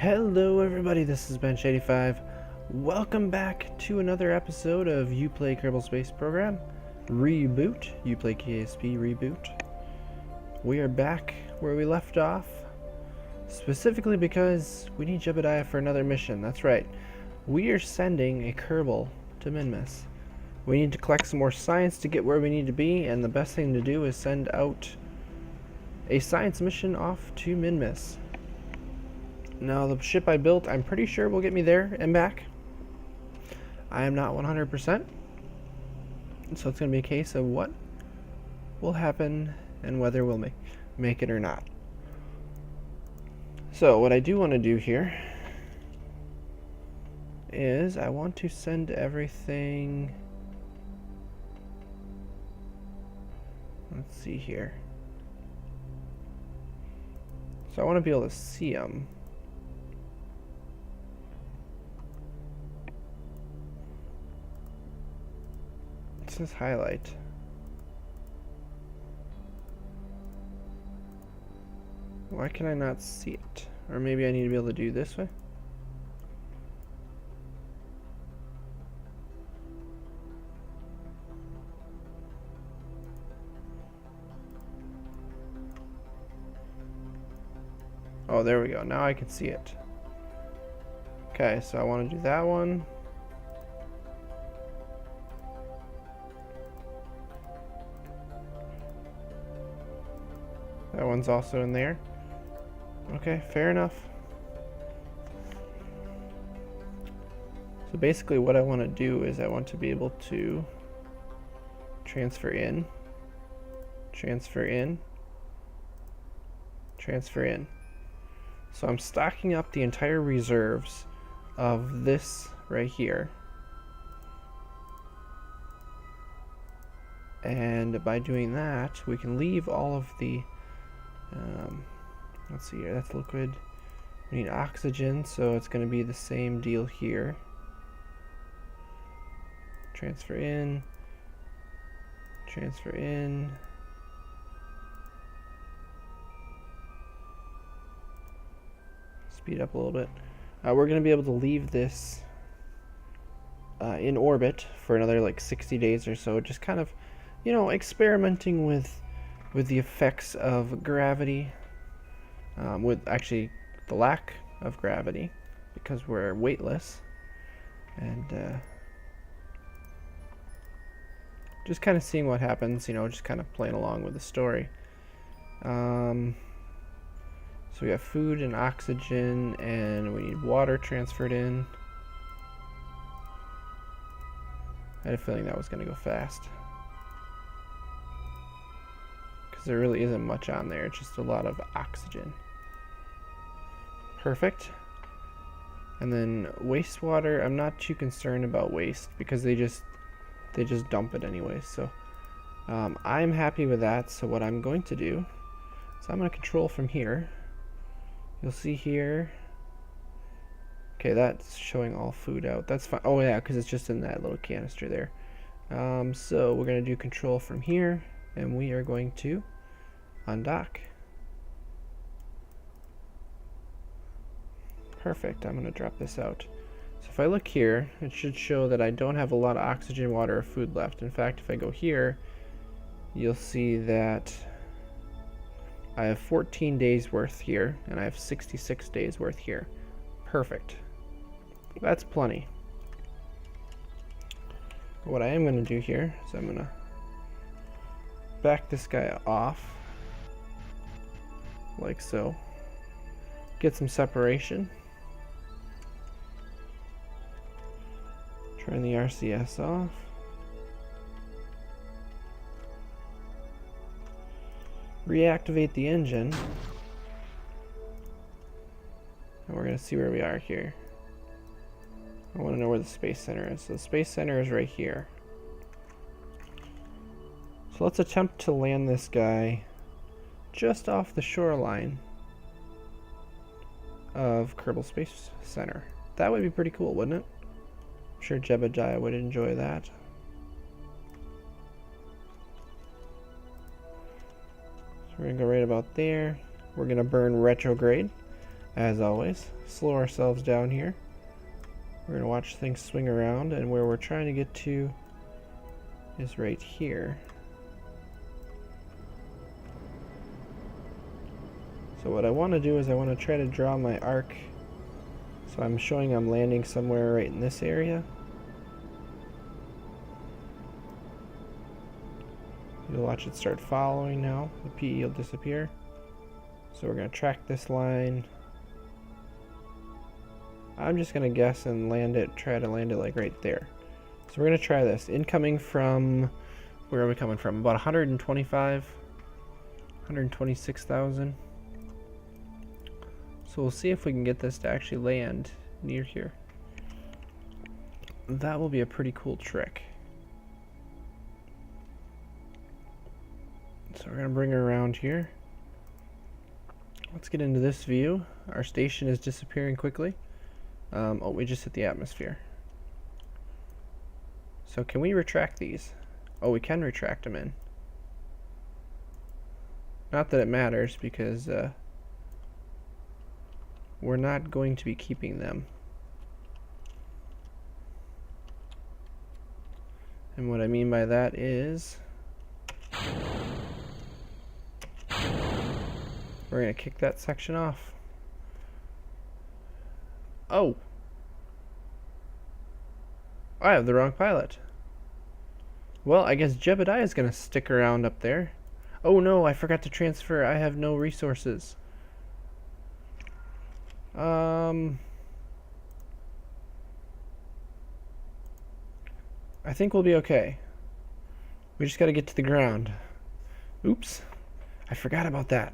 Hello everybody, this is Bench85. Welcome back to another episode of YouPlay Kerbal Space Program Reboot, YouPlay KSP Reboot. We are back where we left off, specifically because we need Jebediah for another mission. That's right, we are sending a Kerbal to Minmus. We need to collect some more science to get where we need to be, and the best thing to do is send out a science mission off to Minmus. Now, the ship I built, I'm pretty sure will get me there and back. I am not 100%. So it's going to be a case of what will happen and whether we'll make it or not. So what I do want to do here is I want to send everything. Let's see here. So I want to be able to see them. This highlight. Why can I not see it? Or maybe I need to be able to do this way? Oh, there we go. Now I can see it. Okay, so I want to do that one. That one's also in there. Okay, fair enough. So basically what I want to do is I want to be able to transfer in, transfer in, transfer in. So I'm stocking up the entire reserves of this right here. And by doing that, we can leave all of the let's see here, that's liquid. We need oxygen, so it's going to be the same deal here. Transfer in, transfer in. Speed up a little bit. We're going to be able to leave this in orbit for another like 60 days or so, just kind of, you know, experimenting with the effects of gravity, with actually the lack of gravity, because we're weightless, and just kind of seeing what happens, you know, just kind of playing along with the story. So we have food and oxygen, and we need water transferred in. I had a feeling that was going to go fast. There really isn't much on there, it's just a lot of oxygen. Perfect. And then wastewater, I'm not too concerned about waste because they just dump it anyway. So I'm happy with that. So what I'm going to do is I'm going to control from here. You'll see here. Okay, that's showing all food out. That's fine. Oh yeah, because it's just in that little canister there. So we're going to do control from here, and we are going to undock. Perfect. I'm going to drop this out. So if I look here, it should show that I don't have a lot of oxygen, water, or food left. In fact, if I go here, you'll see that I have 14 days worth here, and I have 66 days worth here. Perfect. That's plenty. What I am going to do here is I'm going to back this guy off like so. Get some separation. Turn the RCS off. Reactivate the engine. And we're going to see where we are here. I want to know where the Space Center is. So the Space Center is right here. So let's attempt to land this guy just off the shoreline of Kerbal Space Center. That would be pretty cool, wouldn't it? I'm sure Jebediah would enjoy that. So we're going to go right about there. We're going to burn retrograde. As always, slow ourselves down here. We're gonna watch things swing around, and where we're trying to get to is right here. So what I want to do is I want to try to draw my arc. So I'm showing I'm landing somewhere right in this area. You'll watch it start following now. The PE will disappear. So we're going to track this line. I'm just going to guess and land it, try to land it like right there. So we're going to try this. Incoming from, where are we coming from? About 126,000. So we'll see if we can get this to actually land near here. That will be a pretty cool trick. So we're going to bring her around here. Let's get into this view. Our station is disappearing quickly. Oh, we just hit the atmosphere. So can we retract these? Oh, we can retract them in. Not that it matters, because we're not going to be keeping them. And what I mean by that is we're going to kick that section off. Oh! I have the wrong pilot. Well, I guess Jebediah is going to stick around up there. Oh no, I forgot to transfer. I have no resources. I think we'll be okay. We just got to get to the ground. Oops. I forgot about that.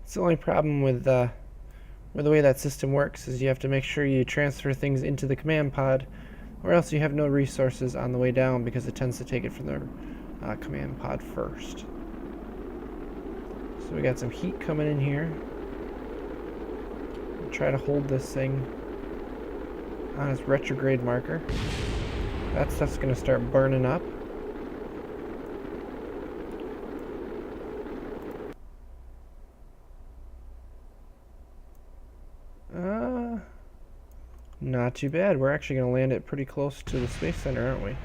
It's the only problem with the way that system works is you have to make sure you transfer things into the command pod, or else you have no resources on the way down because it tends to take it from the command pod first. So we got some heat coming in here. We'll try to hold this thing on its retrograde marker. That stuff's going to start burning up. Not too bad. We're actually going to land it pretty close to the Space Center, aren't we?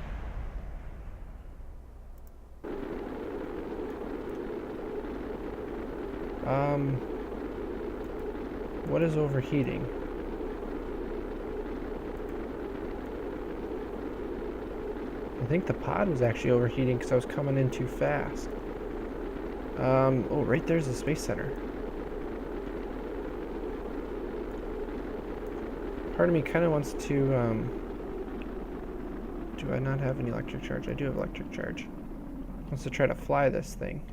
What is overheating? I think the pod was actually overheating because I was coming in too fast. Oh, right there's the Space Center. Part of me kind of wants to, do I not have any electric charge? I do have electric charge. Wants to try to fly this thing.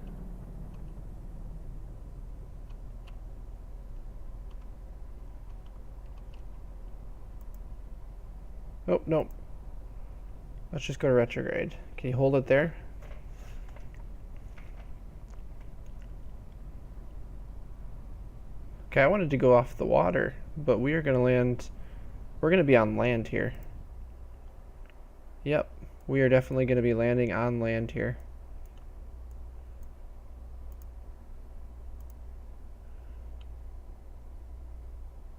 Oh, no. Let's just go to retrograde. Can you hold it there? Okay, I wanted to go off the water, but we are going to land... We're going to be on land here. Yep, we are definitely going to be landing on land here.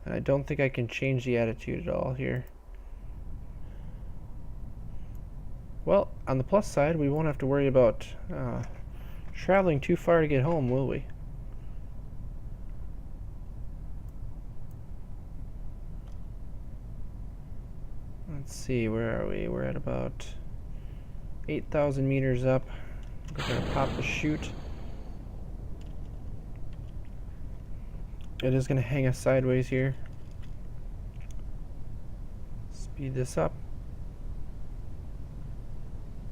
And I don't think I can change the attitude at all here. Well, on the plus side, we won't have to worry about traveling too far to get home, will we? Let's see, where are we? We're at about 8,000 meters up. We're going to pop the chute. It is going to hang us sideways here. Speed this up.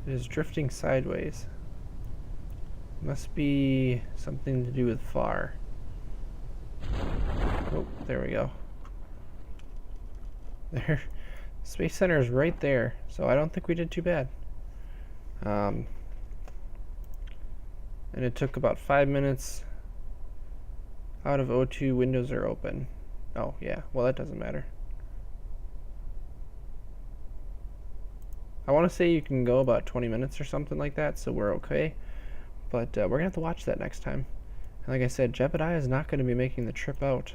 It is drifting sideways. Must be something to do with FAR. Oh, there we go. There. Space Center is right there, so I don't think we did too bad. And it took about 5 minutes out of O2. Windows are open. Oh, yeah. Well, that doesn't matter. I want to say you can go about 20 minutes or something like that, so we're okay. But we're going to have to watch that next time. And like I said, Jebediah is not going to be making the trip out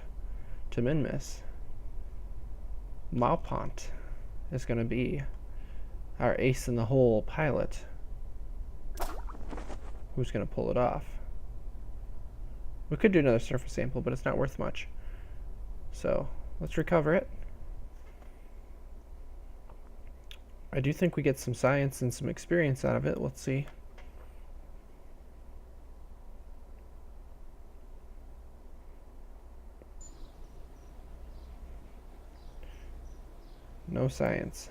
to Minmus. Maupont is going to be our ace in the hole pilot. Who's going to pull it off? We could do another surface sample, but it's not worth much. So let's recover it. I do think we get some science and some experience out of it. Let's see. No science.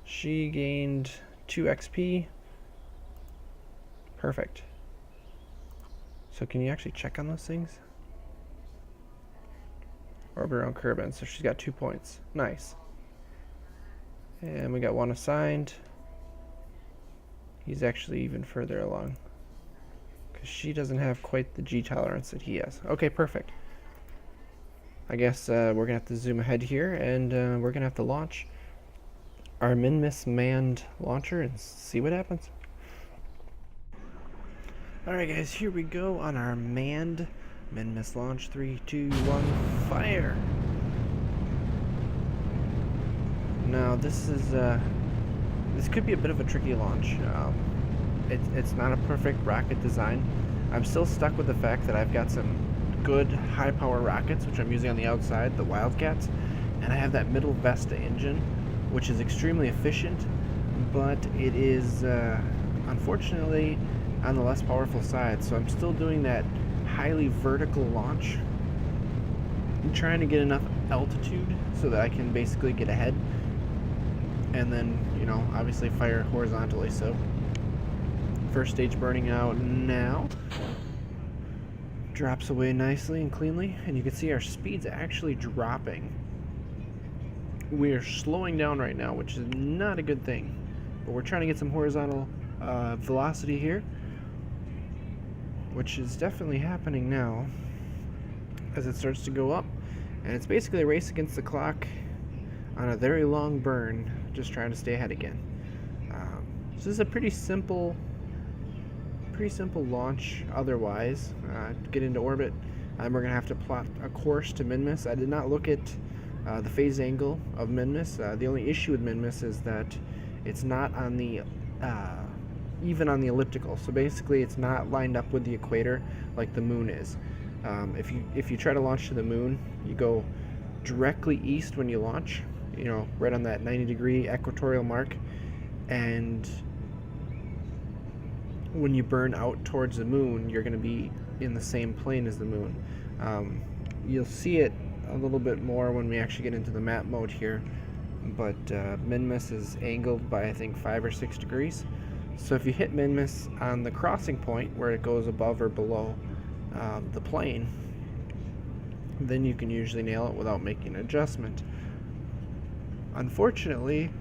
She gained 2 XP. Perfect. So can you actually check on those things? Orbit around Kerbin, so she's got 2 points. Nice. And we got 1 assigned. He's actually even further along, because she doesn't have quite the G tolerance that he has. Okay, perfect. I guess we're going to have to zoom ahead here, and we're going to have to launch our Minmus manned launcher and see what happens. Alright guys, here we go on our manned Minmus launch. 3, 2, 1, fire! Now this is this could be a bit of a tricky launch. It's not a perfect rocket design. I'm still stuck with the fact that I've got some good high power rockets, which I'm using on the outside, the Wildcats, and I have that middle Vesta engine, which is extremely efficient, but it is unfortunately on the less powerful side. So I'm still doing that highly vertical launch. I'm trying to get enough altitude so that I can basically get ahead, and then, you know, obviously fire horizontally. So first stage burning out now. Drops away nicely and cleanly, and you can see our speed's actually dropping. We're slowing down right now, which is not a good thing, but we're trying to get some horizontal velocity here, which is definitely happening now as it starts to go up. And it's basically a race against the clock on a very long burn, just trying to stay ahead again. So this is a pretty simple launch otherwise. Get into orbit, we're going to have to plot a course to Minmus. I did not look at the phase angle of Minmus. The only issue with Minmus is that it's not on the even on the elliptical. So basically it's not lined up with the equator like the moon is. If you try to launch to the moon, you go directly east when you launch, you know, right on that 90-degree equatorial mark, and when you burn out towards the moon, you're going to be in the same plane as the moon. You'll see it a little bit more when we actually get into the map mode here, but Minmus is angled by I think 5 or 6 degrees. So if you hit Minmus on the crossing point where it goes above or below the plane, then you can usually nail it without making an adjustment. Unfortunately,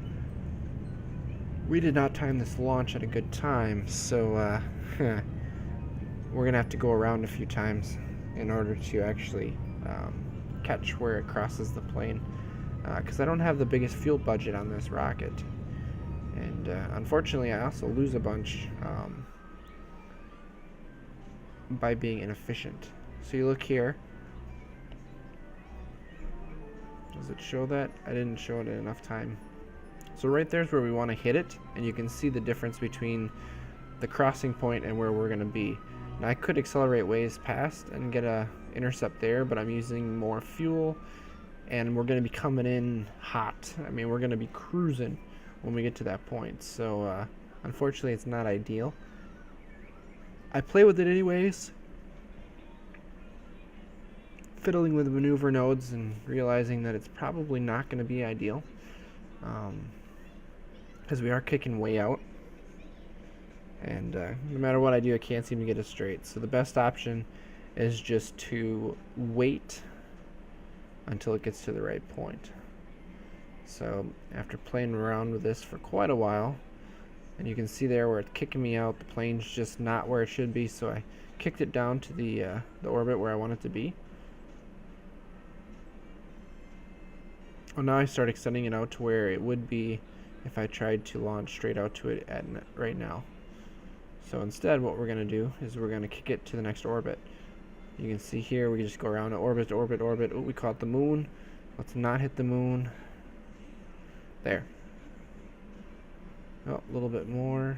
we did not time this launch at a good time, so we're gonna have to go around a few times in order to actually catch where it crosses the plane, because I don't have the biggest fuel budget on this rocket, and unfortunately I also lose a bunch by being inefficient. So you look here, does it show that? I didn't show it in enough time. So right there's where we want to hit it, and you can see the difference between the crossing point and where we're going to be. Now I could accelerate ways past and get a intercept there, but I'm using more fuel, and we're going to be coming in hot. I mean, we're going to be cruising when we get to that point. So unfortunately it's not ideal. I play with it anyways, fiddling with the maneuver nodes and realizing that it's probably not going to be ideal, because we are kicking way out, and no matter what I do, I can't seem to get it straight. So the best option is just to wait until it gets to the right point. So after playing around with this for quite a while, and you can see there where it's kicking me out, the plane's just not where it should be, so I kicked it down to the orbit where I want it to be. Well, now I start extending it out to where it would be if I tried to launch straight out to it right now. So instead what we're going to do is we're going to kick it to the next orbit. You can see here we just go around orbit, orbit, orbit. Oh, we caught the moon. Let's not hit the moon. There. Oh, a little bit more.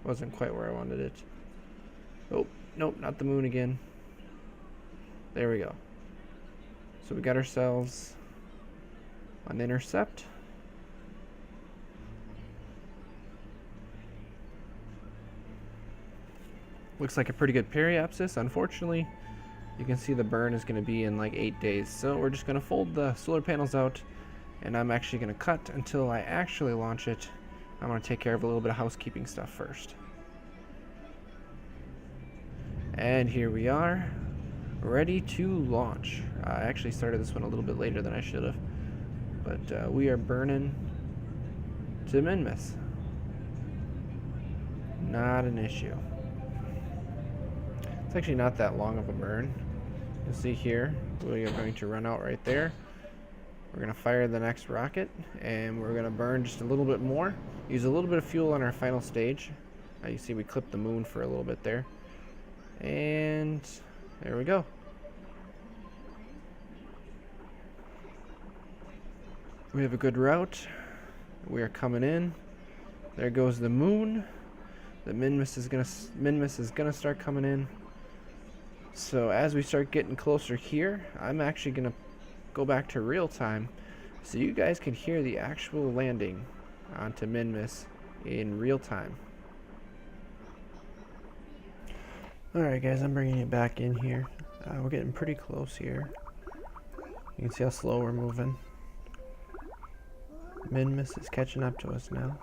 Wasn't quite where I wanted it. Oh, nope, not the moon again. There we go. So we got ourselves an intercept. Looks like a pretty good periapsis. Unfortunately, you can see the burn is going to be in like 8 days. So we're just going to fold the solar panels out, and I'm actually going to cut until I actually launch it. I'm going to take care of a little bit of housekeeping stuff first. And here we are, ready to launch. I actually started this one a little bit later than I should have, but we are burning to Minmus. Not an issue. It's actually not that long of a burn. You'll see here, we are going to run out right there. We're going to fire the next rocket, and we're going to burn just a little bit more. Use a little bit of fuel on our final stage. You see we clipped the moon for a little bit there. And there we go. We have a good route. We are coming in. There goes the moon. The Minmus is gonna start coming in. So as we start getting closer here, I'm actually gonna go back to real time so you guys can hear the actual landing onto Minmus in real time. Alright guys, I'm bringing it back in here. We're getting pretty close here. You can see how slow we're moving. Minmus is catching up to us now.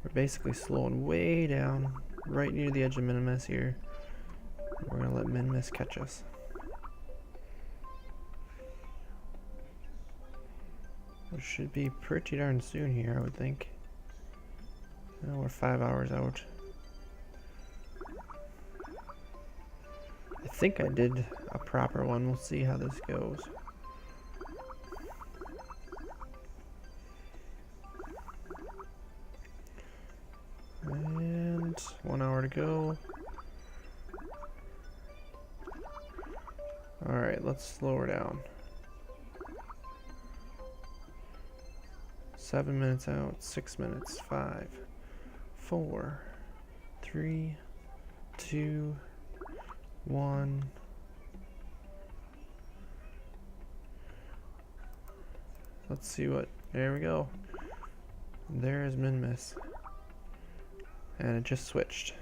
We're basically slowing way down, right near the edge of Minmus here. We're going to let Minmus catch us. It should be pretty darn soon here, I would think. We're 5 hours out. I think I did a proper one. We'll see how this goes. And 1 hour to go. Alright, let's slow her down. 7 minutes out, 6 minutes, 5, 4, 3, 2, 1. Let's see what. There we go. There is Minmus. And it just switched.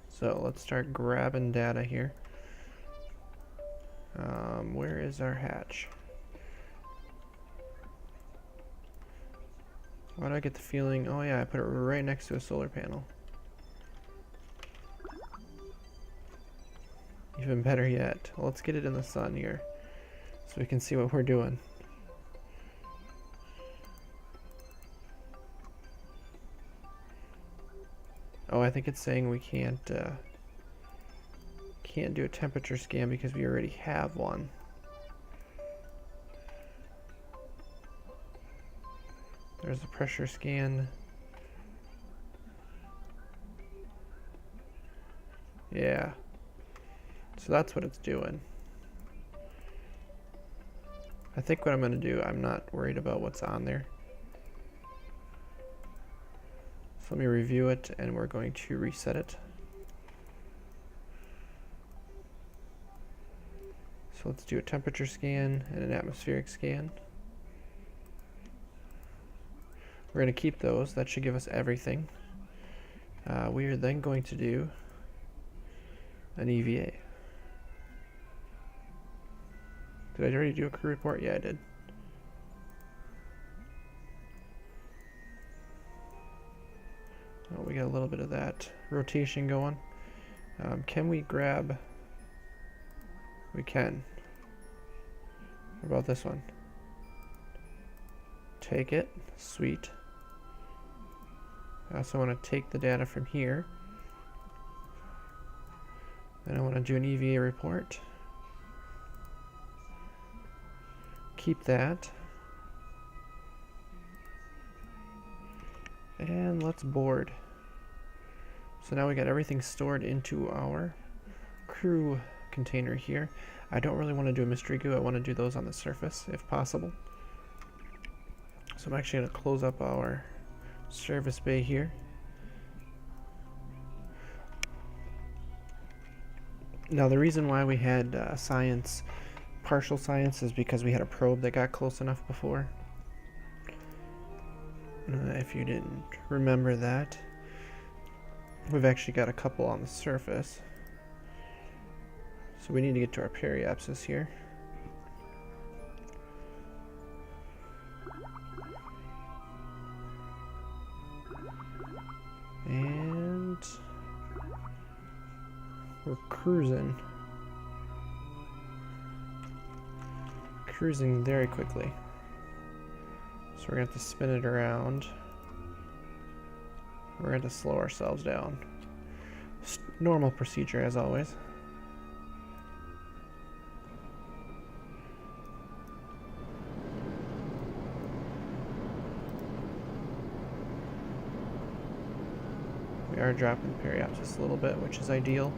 So let's start grabbing data here. Where is our hatch? Why do I get the feeling? Oh yeah, I put it right next to a solar panel. Even better yet, let's get it in the sun here so we can see what we're doing. Oh, I think it's saying we can't do a temperature scan because we already have one. There's a pressure scan. Yeah. So that's what it's doing. I think what I'm going to do, I'm not worried about what's on there. So let me review it, and we're going to reset it. So let's do a temperature scan and an atmospheric scan. We're going to keep those. That should give us everything. We are then going to do an EVA. Did I already do a crew report? Yeah, I did. Oh, we got a little bit of that rotation going. Can we grab? We can. What about this one? Take it. Sweet. I also want to take the data from here. And I want to do an EVA report. Keep that. And let's board. So now we got everything stored into our crew container here. I don't really want to do a mystery goo. I want to do those on the surface if possible. So I'm actually going to close up our service bay here. Now the reason why we had partial science, is because we had a probe that got close enough before. If you didn't remember that, we've actually got a couple on the surface. So we need to get to our periapsis here. And we're cruising very quickly. So we're going to have to spin it around. We're going to slow ourselves down. Normal procedure as always. We are dropping the periapsis a little bit, which is ideal.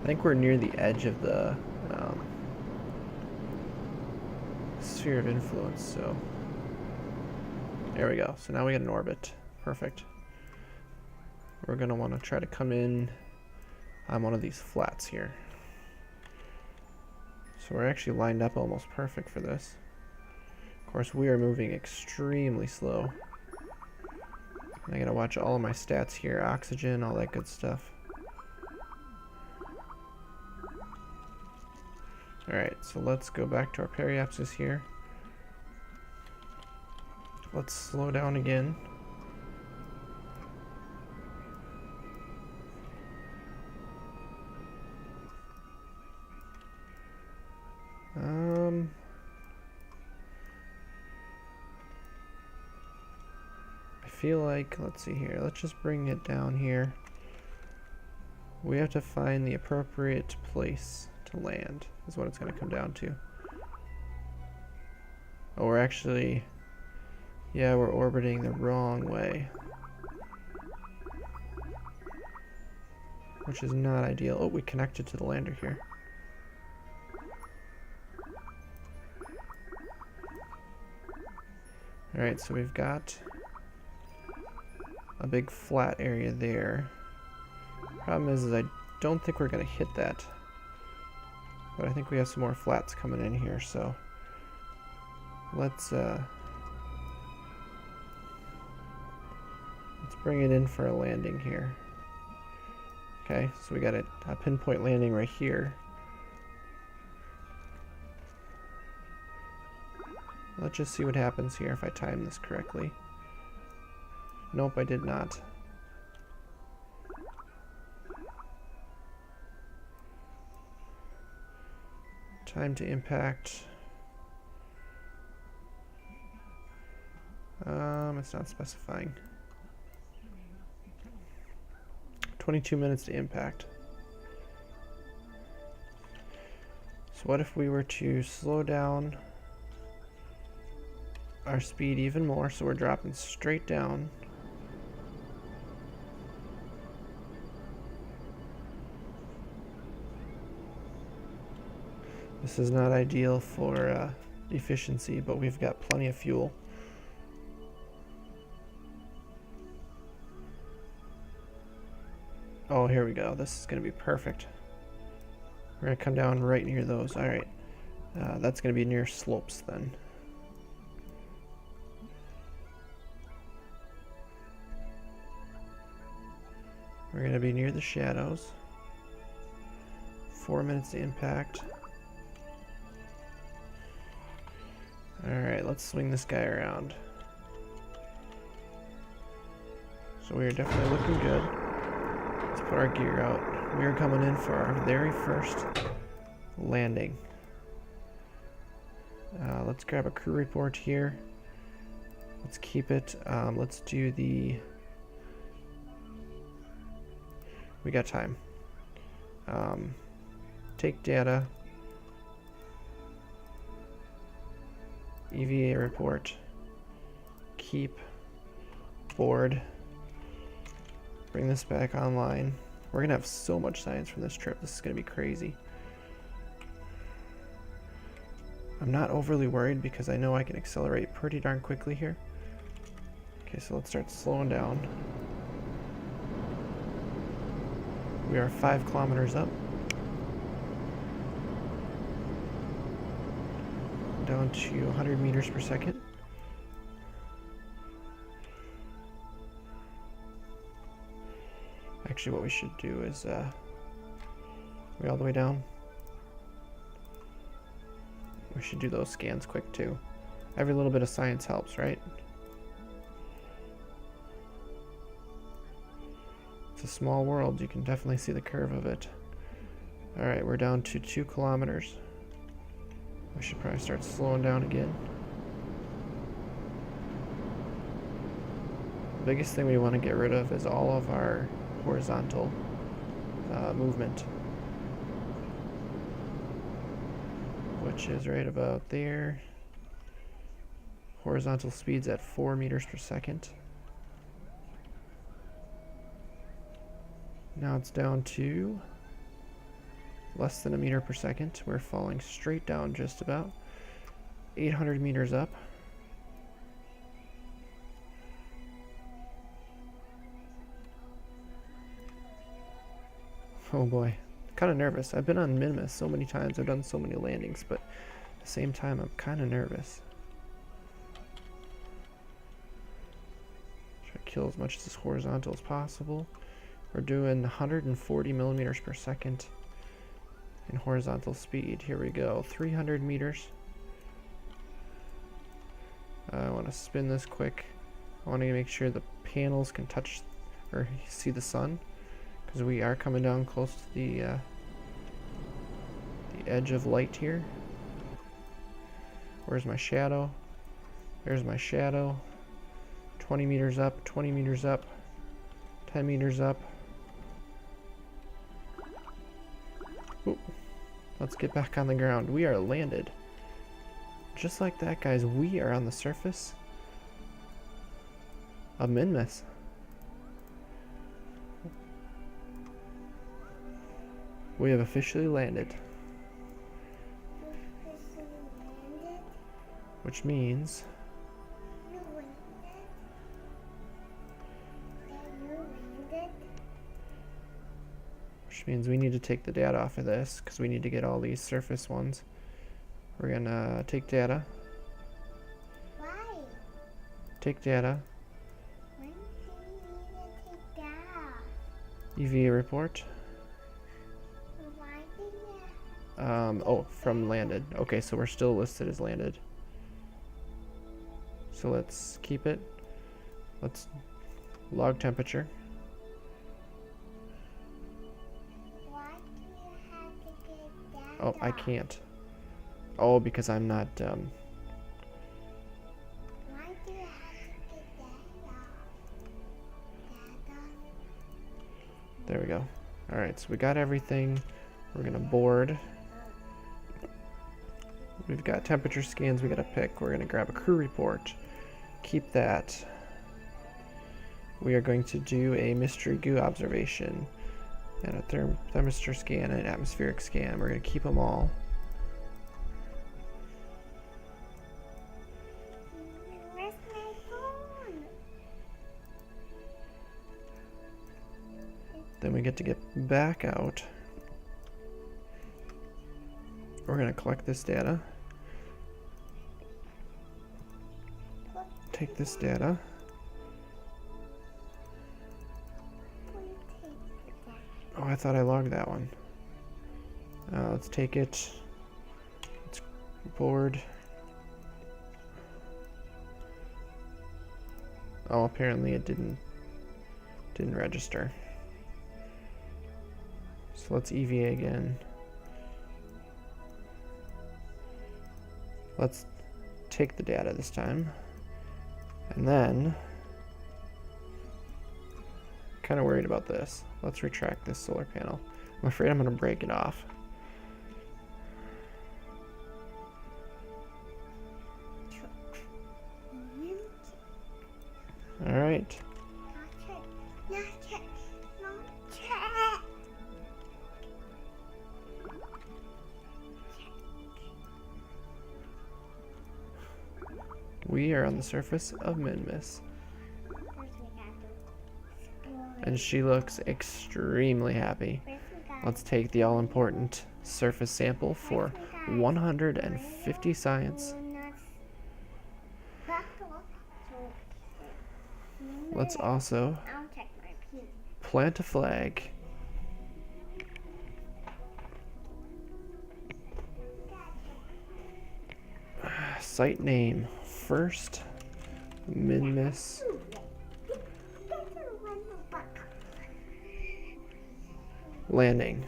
I think we're near the edge of the sphere of influence, so there we go. So now we got an orbit. Perfect. We're going to want to try to come in on one of these flats here. So we're actually lined up almost perfect for this. Of course, we are moving extremely slow. I gotta watch all of my stats here, oxygen, all that good stuff. Alright, so let's go back to our periapsis here. Let's slow down again. I feel like, let's see here, let's just bring it down here. We have to find the appropriate place to land, is what it's going to come down to. Oh, we're actually, yeah, we're orbiting the wrong way, which is not ideal. Oh, we connected to the lander here. Alright, so we've got a big flat area there. Problem is I don't think we're going to hit that. But I think we have some more flats coming in here, so let's bring it in for a landing here. Okay, so we got a pinpoint landing right here. Let's just see what happens here if I time this correctly. Nope, I did not. Time to impact. It's not specifying. 22 minutes to impact. So what if we were to slow down our speed even more, so we're dropping straight down. This is not ideal for efficiency, but we've got plenty of fuel. Oh, here we go. This is going to be perfect. We're going to come down right near those. Alright. That's going to be near slopes then. We're going to be near the shadows. 4 minutes to impact. Alright, let's swing this guy around. So we are definitely looking good. Let's put our gear out. We are coming in for our very first landing. Let's grab a crew report here. Let's keep it. Let's do the... We got time. Take data. EVA report. Keep board. Bring this back online. We're gonna have so much science from this trip. This is gonna be crazy. I'm not overly worried because I know I can accelerate pretty darn quickly here. Okay, so let's start slowing down. We are 5 kilometers up. Down to 100 meters per second. Actually, what we should do is, we all the way down. We should do those scans quick too. Every little bit of science helps, right? It's a small world. You can definitely see the curve of it. Alright, we're down to 2 kilometers. We should probably start slowing down again. The biggest thing we want to get rid of is all of our horizontal movement, which is right about there. Horizontal speed's at 4 meters per second. Now it's down to less than a meter per second. We're falling straight down just about. 800 meters up. Oh boy, kind of nervous. I've been on Minmus so many times. I've done so many landings, but at the same time, I'm kind of nervous. Try to kill as much of this horizontal as possible. We're doing 140 millimeters per second in horizontal speed. Here we go, 300 meters. I want to spin this quick. I want to make sure the panels can touch or see the sun, because we are coming down close to the edge of light here. Where's my shadow? There's my shadow. 20 meters up, 20 meters up, 10 meters up. Ooh. Let's get back on the ground. We are landed. Just like that, guys, we are on the surface of Minmus. We have officially landed. Which means we need to take the data off of this, because we need to get all these surface ones. We're gonna take data. Why? Take data. When do you need to take data? EVA report. Why do you Oh, from landed. Okay, so we're still listed as landed. So let's keep it. Let's log temperature. Why do you have to get data? Oh, I can't. Oh, because I'm not, Why do you have to get data? Data? there we go. Alright, so we got everything. We're gonna board. We've got temperature scans we gotta pick. We're gonna grab a crew report. Keep that. We are going to do a mystery goo observation and a thermistor scan and an atmospheric scan. We're gonna keep them all. Where's my phone? Then we get to get back out. We're gonna collect this data. Take this data. Oh, I thought I logged that one. Let's take it. Let's board. Oh, apparently it didn't register. So let's EVA again. Let's take the data this time. And then, kind of worried about this. Let's retract this solar panel. I'm afraid I'm going to break it off. All right. Not check. we are on the surface of Minmus. First we got to explore. And she looks extremely happy. First we got Let's take the all-important surface sample for 150 science. Let's also I'll check my pee. plant a flag. Site name first Minmus landing.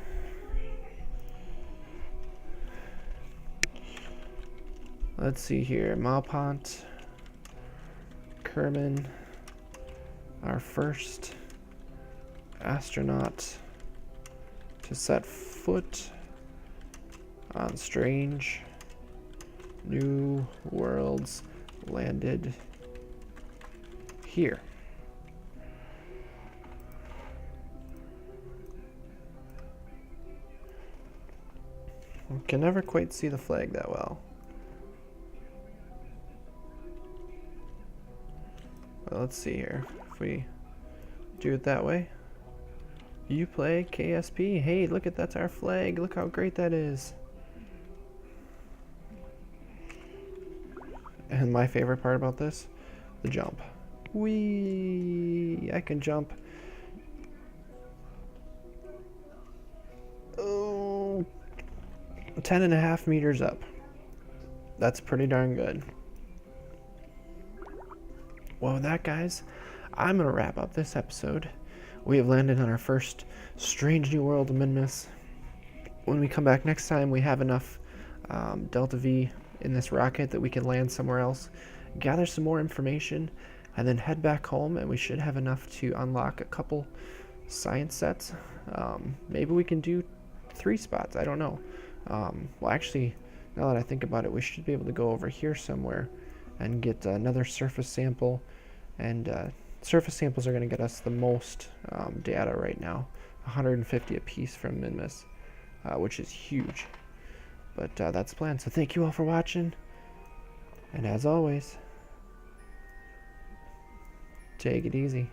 Let's see here. Malpont, Kerman, our first astronaut to set foot on strange new worlds landed here. We can never quite see the flag that well. Well, let's see here. If we do it that way. YouPlay, KSP. Hey, look at that's our flag. Look how great that is. And my favorite part about this, the jump. Whee! I can jump. Oh, 10.5 meters up. That's pretty darn good. Well, with that, guys, I'm going to wrap up this episode. We have landed on our first strange new world of Minmus. When we come back next time, we have enough Delta V in this rocket that we can land somewhere else, gather some more information, and then head back home, and we should have enough to unlock a couple science sets. Maybe we can do 3 spots. I don't know. Well, actually, now that I think about it, we should be able to go over here somewhere and get another surface sample. And surface samples are going to get us the most data right now, 150 apiece from Minmus, which is huge. But that's the plan. So thank you all for watching. And as always, take it easy.